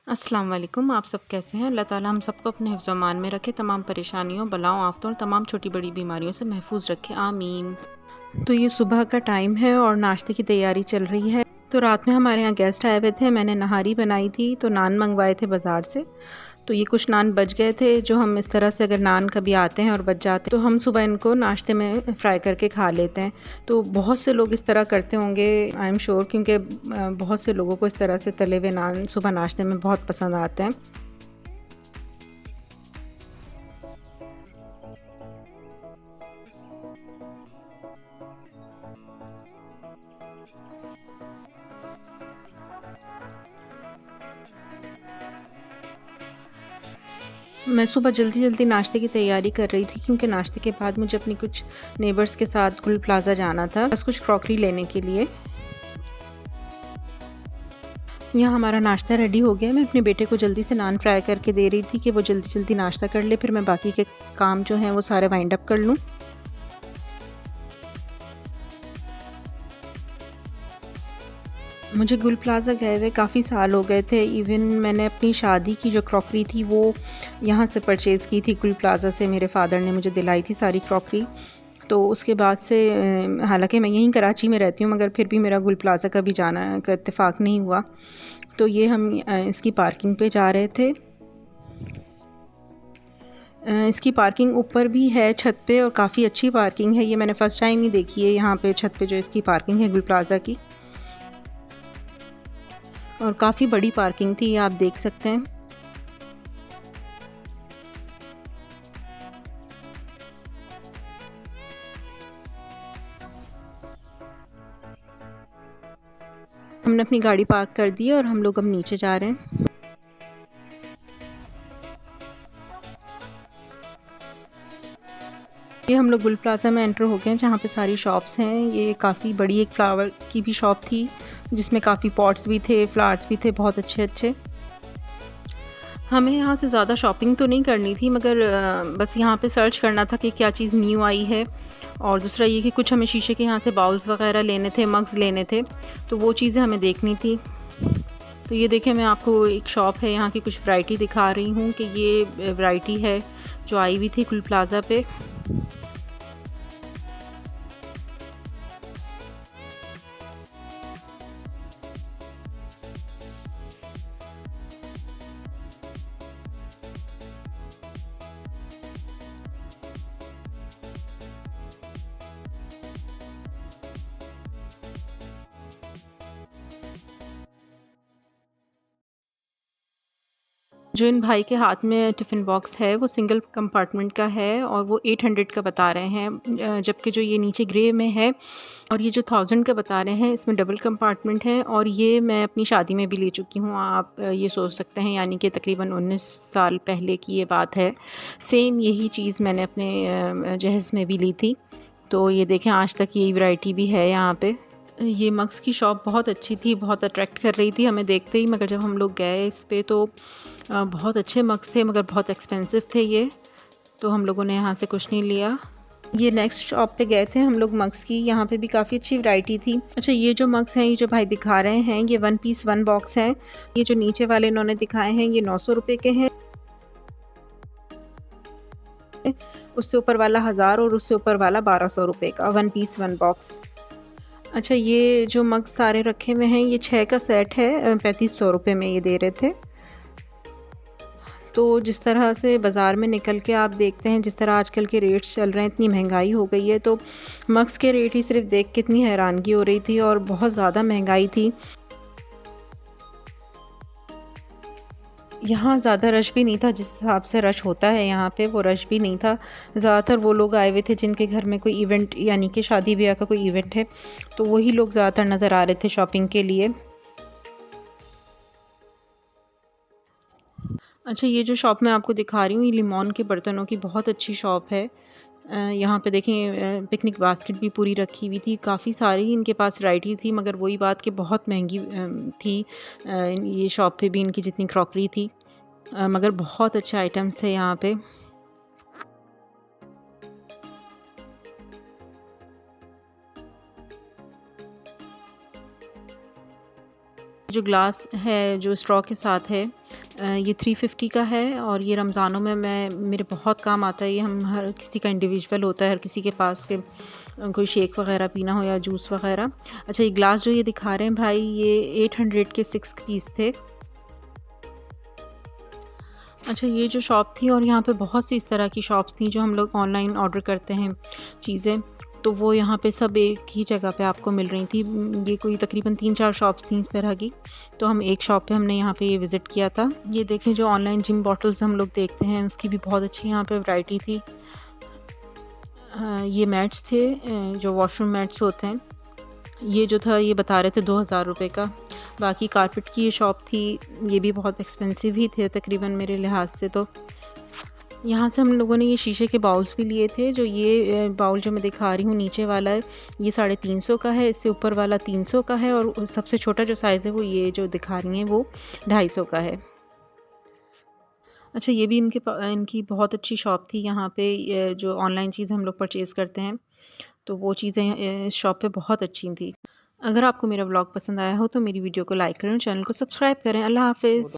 अस्सलाम वालेकुम। आप सब कैसे हैं? अल्लाह ताला हम सबको अपने हिफ्ज़-ओ-अमान में रखे, तमाम परेशानियों, बलाओं, आफ़तों और तमाम छोटी-बड़ी बीमारियों से महफूज़ रखे, आमीन। तो ये सुबह का टाइम है और नाश्ते की तैयारी चल रही है। तो रात में हमारे यहाँ गेस्ट आए हुए थे, मैंने नहारी बनाई थी, तो नान मंगवाए थे बाज़ार से। तो ये कुछ नान बच गए थे, जो हम इस तरह से अगर नान कभी आते हैं और बच जाते हैं, तो हम सुबह इनको नाश्ते में फ्राई करके खा लेते हैं। तो बहुत से लोग इस तरह करते होंगे, आई एम श्योर, क्योंकि बहुत से लोगों को इस तरह से तले हुए नान सुबह नाश्ते में बहुत पसंद आते हैं। मैं सुबह जल्दी-जल्दी नाश्ते की तैयारी कर रही थी, क्योंकि नाश्ते के बाद मुझे अपनी कुछ नेबर्स के साथ गुल प्लाज़ा जाना था, बस कुछ क्रॉकरी लेने के लिए। यहाँ हमारा नाश्ता रेडी हो गया है। मैं अपने बेटे को जल्दी से नान फ्राई करके दे रही थी कि वो जल्दी-जल्दी नाश्ता कर ले, फिर मैं बाकी के काम जो हैं वो सारे वाइंड अप कर लूँ। मुझे गुल प्लाज़ा गए हुए काफ़ी साल हो गए थे। इवन मैंने अपनी शादी की जो क्रॉकरी थी वो यहाँ से परचेज़ की थी गुल प्लाज़ा से, मेरे फ़ादर ने मुझे दिलाई थी सारी क्रॉकरी। तो उसके बाद से हालाँकि मैं यहीं कराची में रहती हूँ, मगर फिर भी मेरा गुल प्लाज़ा कभी जाना का इत्तेफ़ाक नहीं हुआ। तो ये हम इसकी पार्किंग पे जा रहे थे। इसकी पार्किंग ऊपर भी है छत पे, और काफ़ी अच्छी पार्किंग है। ये मैंने फ़र्स्ट टाइम ही देखी है यहाँ पे छत पे जो इसकी पार्किंग है गुल प्लाज़ा की, और काफ़ी बड़ी पार्किंग थी, ये आप देख सकते हैं। हमने अपनी गाड़ी पार्क कर दी है और हम लोग अब नीचे जा रहे हैं। ये हम लोग गुल प्लाज़ा में एंटर हो गए हैं, जहाँ पे सारी शॉप्स हैं। ये काफ़ी बड़ी एक फ्लावर की भी शॉप थी, जिसमें काफ़ी पॉट्स भी थे, फ्लावर्स भी थे, बहुत अच्छे-अच्छे। हमें यहाँ से ज़्यादा शॉपिंग तो नहीं करनी थी, मगर बस यहाँ पे सर्च करना था कि क्या चीज़ न्यू आई है, और दूसरा ये कि कुछ हमें शीशे के यहाँ से बाउल्स वग़ैरह लेने थे, मग्स लेने थे, तो वो चीज़ें हमें देखनी थी। तो ये देखिए, मैं आपको एक शॉप है यहाँ की कुछ वैरायटी दिखा रही हूँ कि ये वैरायटी है जो आई हुई थी गुल प्लाज़ा पे। जो इन भाई के हाथ में टिफ़िन बॉक्स है वो सिंगल कंपार्टमेंट का है, और वो 800 का बता रहे हैं, जबकि जो ये नीचे ग्रे में है और ये जो 1000 का बता रहे हैं, इसमें डबल कंपार्टमेंट है, और ये मैं अपनी शादी में भी ले चुकी हूँ। आप ये सोच सकते हैं, यानी कि तकरीबन 19 साल पहले की ये बात है। सेम यही चीज़ मैंने अपने जहेज़ में भी ली थी। तो ये देखें, आज तक यही वैरायटी भी है यहाँ पे। ये मग्स की शॉप बहुत अच्छी थी, बहुत अट्रैक्ट कर रही थी हमें देखते ही, मगर जब हम लोग गए इस पे तो बहुत अच्छे मग्स थे, मगर बहुत एक्सपेंसिव थे ये, तो हम लोगों ने यहाँ से कुछ नहीं लिया। ये नेक्स्ट शॉप पे गए थे हम लोग मग्स की, यहाँ पे भी काफ़ी अच्छी वैरायटी थी। अच्छा, ये जो मग्स हैं, ये जो भाई दिखा रहे हैं, ये 1 पीस 1 बॉक्स हैं। ये जो नीचे वाले इन्होंने दिखाए हैं, ये 900 रुपये के हैं। उससे ऊपर वाला 1000 और उससे ऊपर वाला 1200 रुपये का, 1 पीस 1 बॉक्स। अच्छा, ये जो मग सारे रखे हुए हैं, ये 6 का सेट है, 3500 रुपये में ये दे रहे थे। तो जिस तरह से बाज़ार में निकल के आप देखते हैं, जिस तरह आजकल के रेट्स चल रहे हैं, इतनी महंगाई हो गई है, तो मग्स के रेट ही सिर्फ देख के इतनी हैरानगी हो रही थी, और बहुत ज़्यादा महंगाई थी। यहाँ ज़्यादा रश भी नहीं था, जिस हिसाब से रश होता है यहाँ पे, वो रश भी नहीं था। ज़्यादातर वो लोग आए हुए थे जिनके घर में कोई इवेंट, यानी कि शादी ब्याह का कोई इवेंट है, तो वही लोग ज़्यादातर नज़र आ रहे थे शॉपिंग के लिए। अच्छा, ये जो शॉप मैं आपको दिखा रही हूँ, ये लिमोन के बर्तनों की बहुत अच्छी शॉप है। यहाँ पे देखें, पिकनिक बास्केट भी पूरी रखी हुई थी, काफ़ी सारी इनके पास वैरायटी थी, मगर वही बात कि बहुत महंगी थी। ये शॉप पे भी इनकी जितनी क्रॉकरी थी, मगर बहुत अच्छे आइटम्स थे यहाँ पे। जो ग्लास है जो स्ट्रॉ के साथ है ये 350 का है और ये रमज़ानों में मेरे बहुत काम आता है। ये हम हर किसी का इंडिविजुअल होता है, हर किसी के पास के कोई शेक वग़ैरह पीना हो या जूस वग़ैरह। अच्छा, ये ग्लास जो ये दिखा रहे हैं भाई, ये 800 के 6 पीस थे। अच्छा, ये जो शॉप थी, और यहाँ पे बहुत सी इस तरह की शॉप्स थी जो हम लोग ऑनलाइन ऑर्डर करते हैं चीज़ें, तो वो यहाँ पे सब एक ही जगह पे आपको मिल रही थी। ये कोई तकरीबन 3-4 शॉप्स थी इस तरह की, तो हम एक शॉप पे हमने यहाँ पे ये विज़िट किया था। ये देखें, जो ऑनलाइन जिम बॉटल्स हम लोग देखते हैं उसकी भी बहुत अच्छी यहाँ पे वैरायटी थी। ये मैट्स थे, जो वॉशरूम मैट्स होते हैं। ये जो था ये बता रहे थे 2000 रुपये का। बाकी कारपेट की ये शॉप थी, ये भी बहुत एक्सपेंसिव ही थे तकरीबन मेरे लिहाज से। तो यहाँ से हम लोगों ने ये शीशे के बाउल्स भी लिए थे। जो ये बाउल जो मैं दिखा रही हूँ नीचे वाला है, ये 350 का है। इससे ऊपर वाला 300 का है, और सबसे छोटा जो साइज़ है वो ये जो दिखा रही हैं वो 250 का है। अच्छा, ये भी इनकी बहुत अच्छी शॉप थी यहाँ पे। जो ऑनलाइन चीज़ हम लोग परचेज़ करते हैं तो वो चीज़ें इस शॉप पे बहुत अच्छी थी। अगर आपको मेरा व्लॉग पसंद आया हो तो मेरी वीडियो को लाइक करें और चैनल को सब्सक्राइब करें। अल्लाह हाफ़िज़।